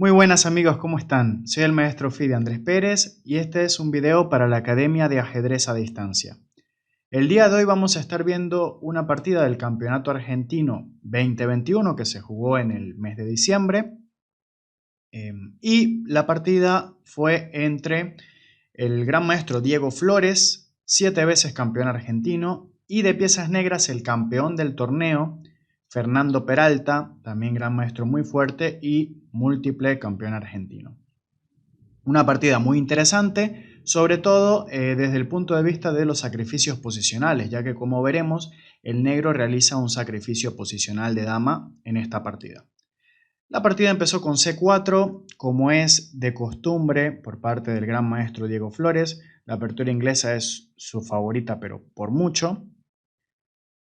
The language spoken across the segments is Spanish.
Muy buenas amigos, ¿cómo están? Soy el maestro Fide Andrés Pérez y este es un video para la Academia de Ajedrez a Distancia. El día de hoy vamos a estar viendo una partida del Campeonato Argentino 2021 que se jugó en el mes de diciembre y la partida fue entre el gran maestro Diego Flores, 7 veces campeón argentino, y de piezas negras el campeón del torneo, Fernando Peralta, también gran maestro muy fuerte y múltiple campeón argentino. Una partida muy interesante, sobre todo desde el punto de vista de los sacrificios posicionales, ya que como veremos, el negro realiza un sacrificio posicional de dama en esta partida. La partida empezó con C4, como es de costumbre por parte del gran maestro Diego Flores. La apertura inglesa es su favorita, pero por mucho.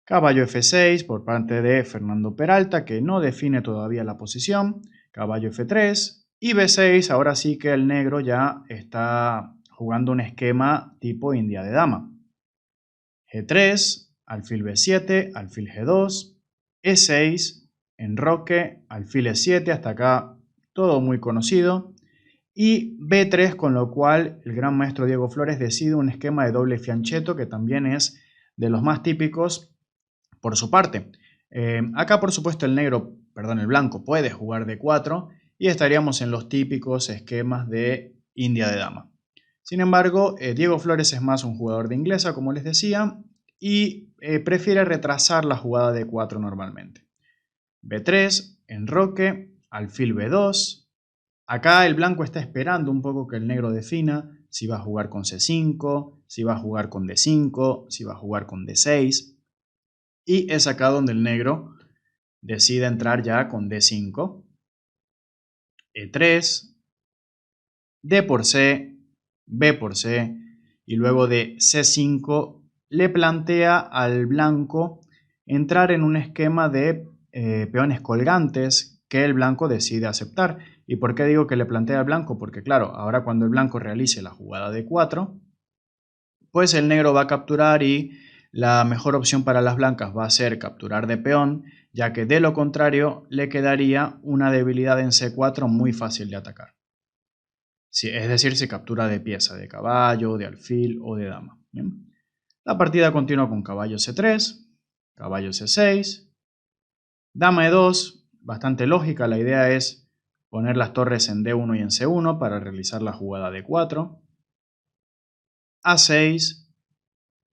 Caballo F6 por parte de Fernando Peralta, que no define todavía la posición. Caballo F3 y B6, ahora sí que el negro ya está jugando un esquema tipo India de dama. G3, alfil B7, alfil G2, E6, enroque, alfil E7, hasta acá todo muy conocido. Y B3, con lo cual el gran maestro Diego Flores decide un esquema de doble fianchetto que también es de los más típicos por su parte. Acá por supuesto el blanco puede jugar D4 y estaríamos en los típicos esquemas de India de dama. Sin embargo, Diego Flores es más un jugador de inglesa, como les decía, y prefiere retrasar la jugada de 4 normalmente. B3, enroque, alfil B2. Acá el blanco está esperando un poco que el negro defina si va a jugar con C5, si va a jugar con D5, si va a jugar con D6. Y es acá donde el negro decide entrar ya con D5, E3, D por C, B por C, y luego de C5 le plantea al blanco entrar en un esquema de peones colgantes que el blanco decide aceptar. ¿Y por qué digo que le plantea al blanco? Porque claro, ahora cuando el blanco realice la jugada de 4, pues el negro va a capturar y la mejor opción para las blancas va a ser capturar de peón, ya que de lo contrario le quedaría una debilidad en C4 muy fácil de atacar. Es decir, si captura de pieza, de caballo, de alfil o de dama. ¿Bien? La partida continúa con caballo C3, caballo C6, dama E2, bastante lógica, la idea es poner las torres en D1 y en C1 para realizar la jugada de 4, A6,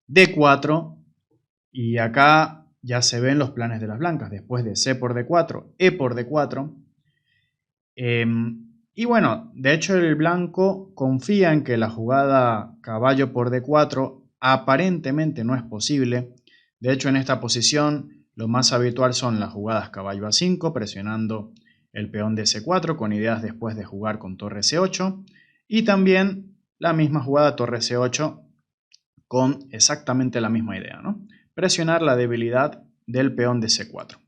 D4, y acá ya se ven los planes de las blancas, después de C por D4, E por D4. Y bueno, de hecho el blanco confía en que la jugada caballo por D4 aparentemente no es posible. De hecho, en esta posición lo más habitual son las jugadas caballo A5, presionando el peón de C4 con ideas después de jugar con torre C8. Y también la misma jugada torre C8 con exactamente la misma idea, ¿no? Presionar la debilidad del peón de C4.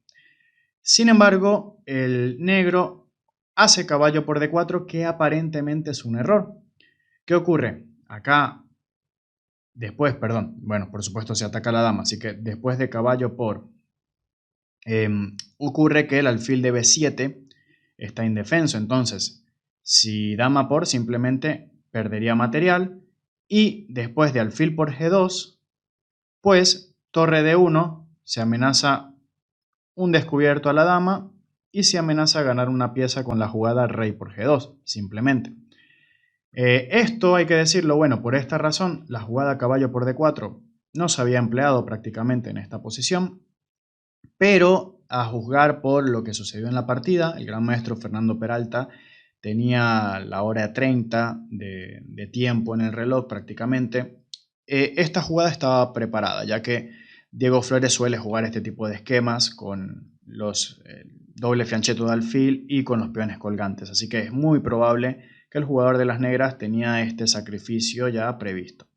Sin embargo, el negro hace caballo por D4, que aparentemente es un error. ¿Qué ocurre? Acá, bueno, por supuesto se ataca a la dama, así que después de caballo por, ocurre que el alfil de B7 está indefenso, entonces si dama por simplemente perdería material, y después de alfil por G2, pues torre D1 se amenaza un descubierto a la dama y se amenaza a ganar una pieza con la jugada rey por G2, simplemente. Esto hay que decirlo, bueno, por esta razón la jugada caballo por D4 no se había empleado prácticamente en esta posición, pero a juzgar por lo que sucedió en la partida, el gran maestro Fernando Peralta tenía la hora 30 de tiempo en el reloj prácticamente. Esta jugada estaba preparada, ya que Diego Flores suele jugar este tipo de esquemas con los doble fianchetto de alfil y con los peones colgantes, así que es muy probable que el jugador de las negras tenía este sacrificio ya previsto.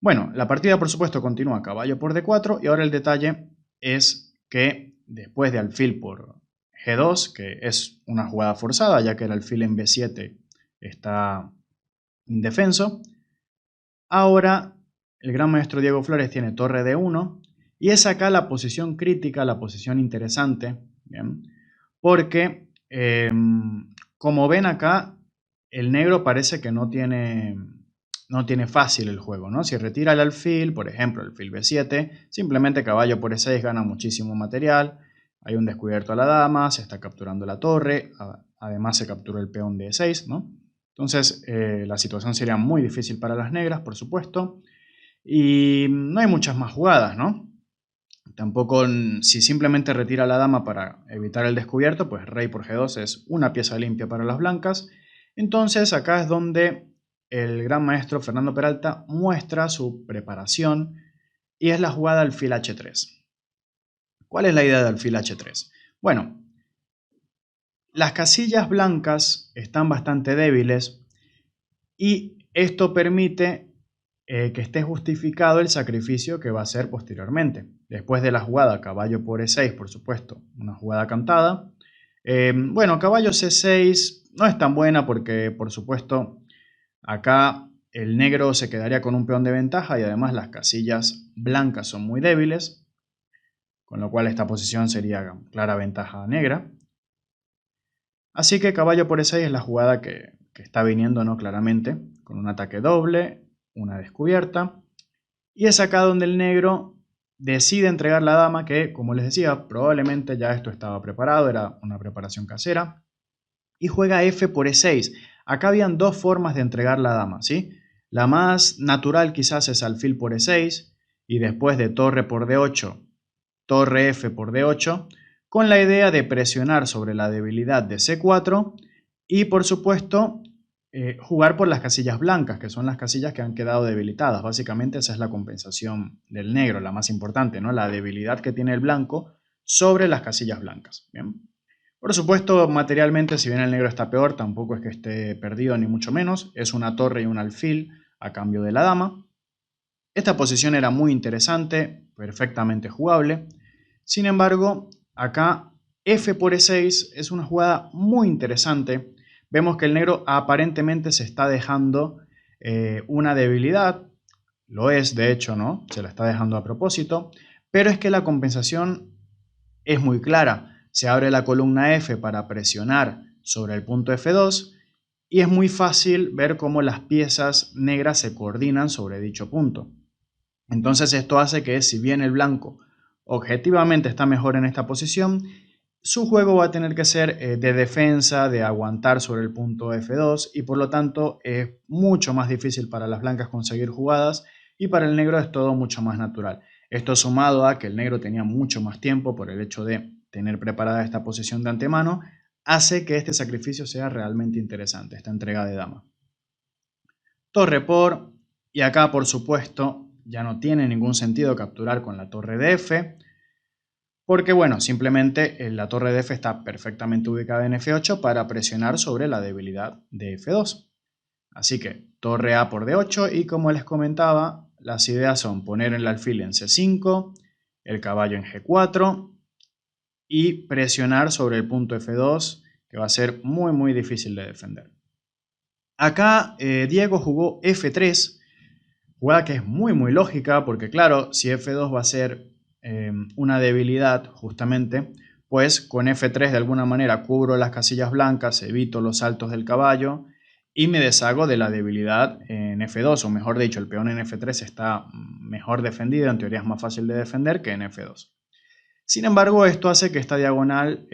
Bueno, la partida por supuesto continúa caballo por D4 y ahora el detalle es que después de alfil por G2, que es una jugada forzada ya que el alfil en B7 está indefenso, ahora el gran maestro Diego Flores tiene torre D1 y es acá la posición crítica, la posición interesante, ¿bien? Porque como ven acá, el negro parece que no tiene fácil el juego, ¿no? Si retira el alfil, por ejemplo, el alfil B7, simplemente caballo por E6 gana muchísimo material. Hay un descubierto a la dama, se está capturando la torre, además se capturó el peón de E6, ¿no? Entonces la situación sería muy difícil para las negras, por supuesto. Y no hay muchas más jugadas, ¿no? Tampoco, si simplemente retira la dama para evitar el descubierto, pues rey por G2 es una pieza limpia para las blancas. Entonces acá es donde el gran maestro Fernando Peralta muestra su preparación y es la jugada alfil H3. ¿Cuál es la idea de alfil H3? Bueno, las casillas blancas están bastante débiles y esto permite que esté justificado el sacrificio que va a hacer posteriormente. Después de la jugada caballo por E6, por supuesto, una jugada cantada. Bueno, caballo C6 no es tan buena porque, por supuesto, acá el negro se quedaría con un peón de ventaja y además las casillas blancas son muy débiles, con lo cual esta posición sería clara ventaja negra. Así que caballo por E6 es la jugada que está viniendo, ¿no? Claramente, con un ataque doble, una descubierta. Y es acá donde el negro decide entregar la dama que, como les decía, probablemente ya esto estaba preparado, era una preparación casera. Y juega F por E6. Acá habían dos formas de entregar la dama, ¿sí? La más natural quizás es alfil por E6 y después de torre por D8, torre F por D8, con la idea de presionar sobre la debilidad de C4 y por supuesto jugar por las casillas blancas, que son las casillas que han quedado debilitadas. Básicamente esa es la compensación del negro, la más importante, ¿no? La debilidad que tiene el blanco sobre las casillas blancas. ¿Bien? Por supuesto, materialmente, si bien el negro está peor, tampoco es que esté perdido ni mucho menos. Es una torre y un alfil a cambio de la dama. Esta posición era muy interesante, perfectamente jugable. Sin embargo, acá F por E6 es una jugada muy interesante. Vemos que el negro aparentemente se está dejando una debilidad. Lo es, de hecho, ¿no? Se la está dejando a propósito. Pero es que la compensación es muy clara. Se abre la columna F para presionar sobre el punto F2 y es muy fácil ver cómo las piezas negras se coordinan sobre dicho punto. Entonces esto hace que si bien el blanco objetivamente está mejor en esta posición, su juego va a tener que ser de defensa, de aguantar sobre el punto F2 y por lo tanto es mucho más difícil para las blancas conseguir jugadas y para el negro es todo mucho más natural. Esto sumado a que el negro tenía mucho más tiempo por el hecho de tener preparada esta posición de antemano, hace que este sacrificio sea realmente interesante, esta entrega de dama. Torre por, y acá por supuesto ya no tiene ningún sentido capturar con la torre de F, porque bueno, simplemente la torre de F está perfectamente ubicada en F8 para presionar sobre la debilidad de F2. Así que torre A por D8 y como les comentaba, las ideas son poner el alfil en C5, el caballo en G4 y presionar sobre el punto F2, que va a ser muy difícil de defender. Acá Diego jugó F3, jugada que es muy lógica porque claro, si F2 va a ser una debilidad justamente, pues con F3 de alguna manera cubro las casillas blancas, evito los saltos del caballo y me deshago de la debilidad en F2, o mejor dicho, el peón en F3 está mejor defendido, en teoría es más fácil de defender que en F2. Sin embargo, esto hace que esta diagonal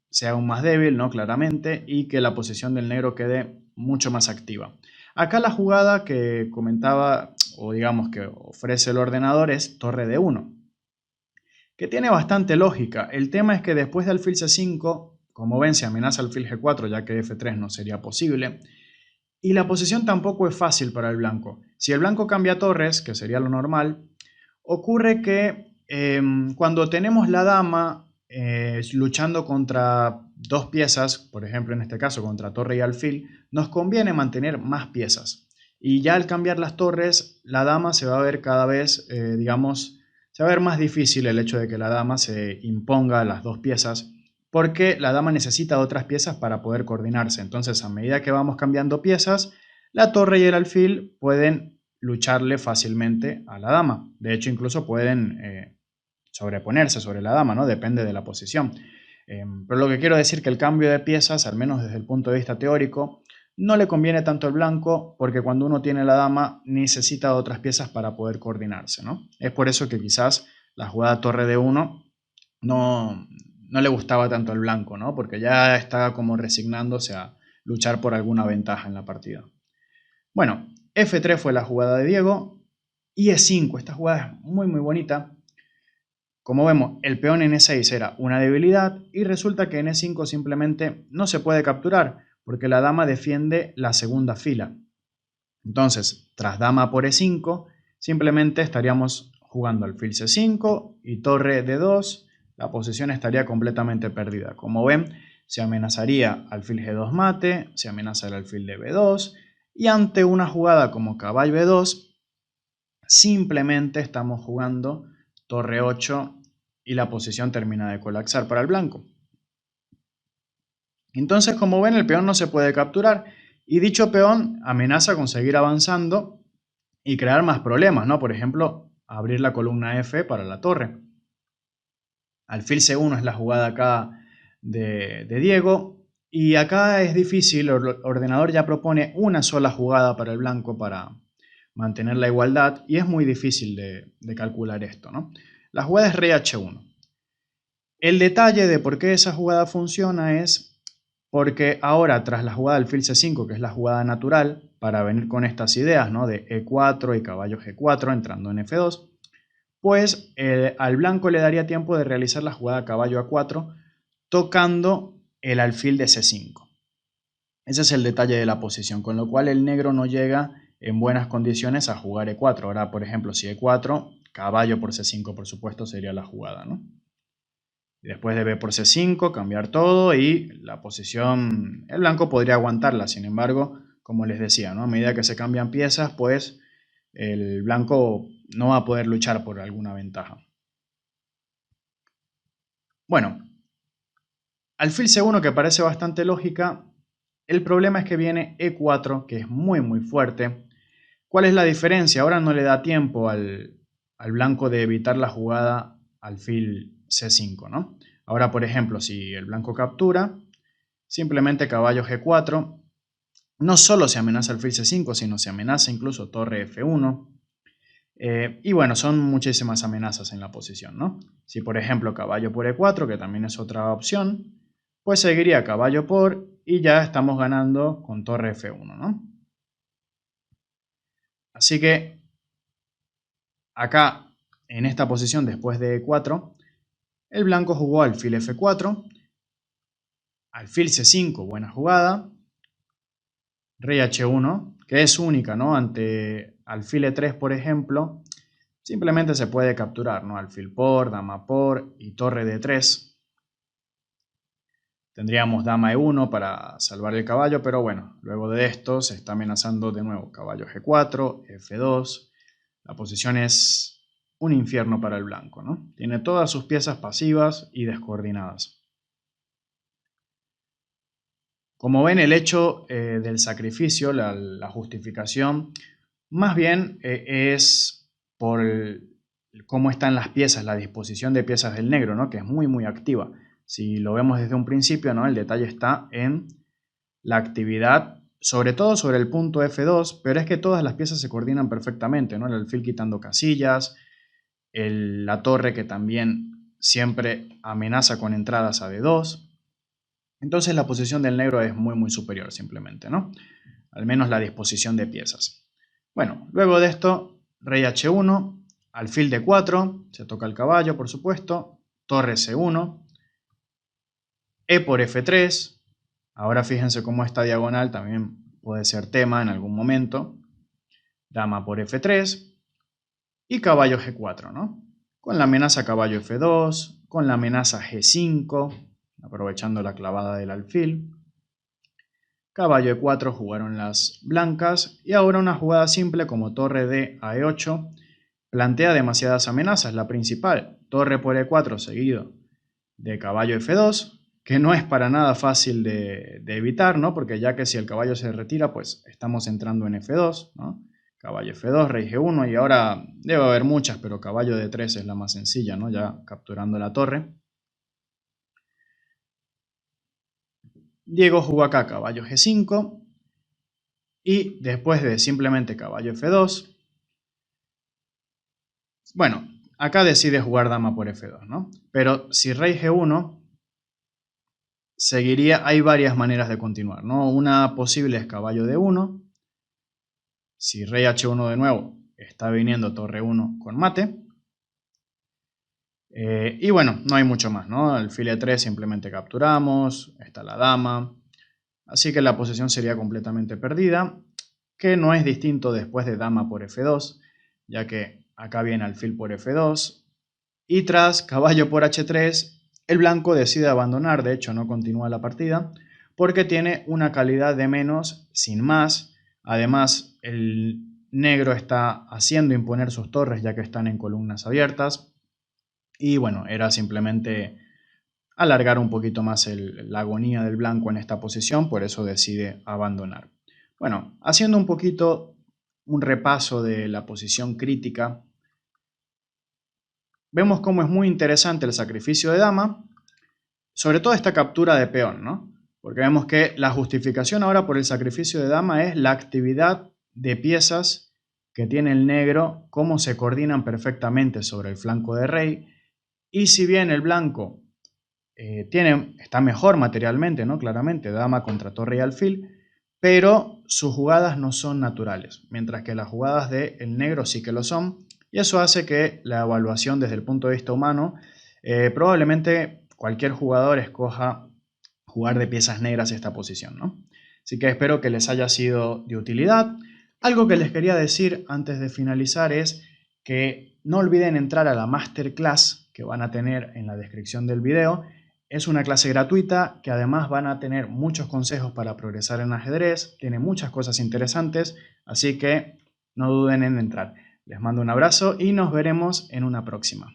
sea aún más débil, ¿no? Claramente, y que la posición del negro quede mucho más activa. Acá la jugada que comentaba, o digamos que ofrece el ordenador, es torre de 1, que tiene bastante lógica. El tema es que después de alfil C5, como ven, se amenaza alfil G4, ya que F3 no sería posible, y la posición tampoco es fácil para el blanco. Si el blanco cambia torres, que sería lo normal, ocurre que cuando tenemos la dama luchando contra dos piezas, por ejemplo en este caso contra torre y alfil, nos conviene mantener más piezas. Y ya al cambiar las torres, la dama se va a ver cada vez, digamos, se va a ver más difícil el hecho de que la dama se imponga a las dos piezas, porque la dama necesita otras piezas para poder coordinarse. Entonces, a medida que vamos cambiando piezas, la torre y el alfil pueden lucharle fácilmente a la dama. De hecho, incluso pueden sobreponerse sobre la dama, ¿no? Depende de la posición. Pero lo que quiero decir que el cambio de piezas, al menos desde el punto de vista teórico, no le conviene tanto al blanco porque cuando uno tiene la dama necesita otras piezas para poder coordinarse, ¿no? Es por eso que quizás la jugada torre de 1 no le gustaba tanto al blanco, ¿no? Porque ya estaba como resignándose a luchar por alguna ventaja en la partida. Bueno, F3 fue la jugada de Diego y E5, esta jugada es muy bonita. Como vemos, el peón en E6 era una debilidad y resulta que en E5 simplemente no se puede capturar porque la dama defiende la segunda fila. Entonces, tras dama por E5, simplemente estaríamos jugando alfil C5 y torre D2. La posición estaría completamente perdida. Como ven, se amenazaría alfil G2 mate, se amenaza el alfil de B2 y ante una jugada como caballo E2, simplemente estamos jugando torre 8 y la posición termina de colapsar para el blanco. Entonces, como ven, el peón no se puede capturar y dicho peón amenaza con seguir avanzando y crear más problemas, ¿no? Por ejemplo, abrir la columna F para la torre. Alfil C1 es la jugada acá de Diego y acá es difícil, el ordenador ya propone una sola jugada para el blanco para mantener la igualdad y es muy difícil de calcular esto, ¿no? La jugada es rey H1. El detalle de por qué esa jugada funciona es porque ahora tras la jugada alfil C5, que es la jugada natural, para venir con estas ideas, ¿no? De E4 y caballo G4 entrando en F2, pues al blanco le daría tiempo de realizar la jugada caballo A4 tocando el alfil de C5. Ese es el detalle de la posición, con lo cual el negro no llega en buenas condiciones a jugar E4. Ahora, por ejemplo, si E4, caballo por C5, por supuesto, sería la jugada, ¿no? Después de B por C5, cambiar todo y la posición, el blanco podría aguantarla, sin embargo, como les decía, ¿no? A medida que se cambian piezas, pues el blanco no va a poder luchar por alguna ventaja. Bueno, alfil C1 que parece bastante lógica, el problema es que viene E4, que es muy fuerte. ¿Cuál es la diferencia? Ahora no le da tiempo al blanco de evitar la jugada alfil C5, ¿no? Ahora, por ejemplo, si el blanco captura, simplemente caballo G4, no solo se amenaza alfil C5, sino se amenaza incluso torre F1. Y bueno, son muchísimas amenazas en la posición, ¿no? Si por ejemplo caballo por E4, que también es otra opción, pues seguiría caballo por y ya estamos ganando con torre F1, ¿no? Así que acá, en esta posición después de E4, el blanco jugó alfil F4, alfil C5, buena jugada, rey H1, que es única, ¿no? Ante alfil E3, por ejemplo, simplemente se puede capturar, ¿no? Alfil por, dama por y torre D3. Tendríamos dama E1 para salvar el caballo, pero bueno, luego de esto se está amenazando de nuevo caballo G4, F2. La posición es un infierno para el blanco, ¿no? Tiene todas sus piezas pasivas y descoordinadas. Como ven, el hecho del sacrificio, la justificación, más bien es por cómo están las piezas, la disposición de piezas del negro, ¿no? Que es muy activa. Si lo vemos desde un principio, ¿no? El detalle está en la actividad, sobre todo sobre el punto F2, pero es que todas las piezas se coordinan perfectamente, ¿no? El alfil quitando casillas, la torre que también siempre amenaza con entradas a D2. Entonces la posición del negro es muy superior simplemente, ¿no? Al menos la disposición de piezas. Bueno, luego de esto, rey H1, alfil D4, se toca el caballo, por supuesto, torre C1, E por F3, ahora fíjense cómo esta diagonal también puede ser tema en algún momento, dama por F3 y caballo G4, ¿no? Con la amenaza caballo F2, con la amenaza G5, aprovechando la clavada del alfil. Caballo E4 jugaron las blancas y ahora una jugada simple como torre D a E8 plantea demasiadas amenazas. La principal, torre por E4 seguido de caballo F2, que no es para nada fácil de evitar, ¿no? Porque ya que si el caballo se retira, pues estamos entrando en F2, ¿no? Caballo F2, rey G1 y ahora debe haber muchas, pero caballo D3 es la más sencilla, ¿no? Ya capturando la torre. Diego jugó acá caballo G5 y después de simplemente caballo F2, bueno, acá decide jugar dama por F2, ¿no? Pero si rey G1, seguiría, hay varias maneras de continuar, ¿no? Una posible es caballo D1, si rey H1 de nuevo, está viniendo torre 1 con mate. Y bueno, no hay mucho más, ¿no? Alfil E3 simplemente capturamos, está la dama, así que la posición sería completamente perdida, que no es distinto después de dama por F2, ya que acá viene alfil por F2, y tras caballo por H3, el blanco decide abandonar, de hecho no continúa la partida, porque tiene una calidad de menos sin más. Además, el negro está haciendo imponer sus torres ya que están en columnas abiertas. Y bueno, era simplemente alargar un poquito más la agonía del blanco en esta posición, por eso decide abandonar. Bueno, haciendo un poquito un repaso de la posición crítica, vemos cómo es muy interesante el sacrificio de dama, sobre todo esta captura de peón, ¿no? Porque vemos que la justificación ahora por el sacrificio de dama es la actividad de piezas que tiene el negro, cómo se coordinan perfectamente sobre el flanco de rey. Y si bien el blanco está mejor materialmente, ¿no? Claramente, dama contra torre y alfil, pero sus jugadas no son naturales, mientras que las jugadas del negro sí que lo son, y eso hace que la evaluación desde el punto de vista humano, probablemente cualquier jugador escoja jugar de piezas negras esta posición, ¿no? Así que espero que les haya sido de utilidad. Algo que les quería decir antes de finalizar es que no olviden entrar a la masterclass que van a tener en la descripción del video. Es una clase gratuita que además van a tener muchos consejos para progresar en ajedrez, tiene muchas cosas interesantes, así que no duden en entrar. Les mando un abrazo y nos veremos en una próxima.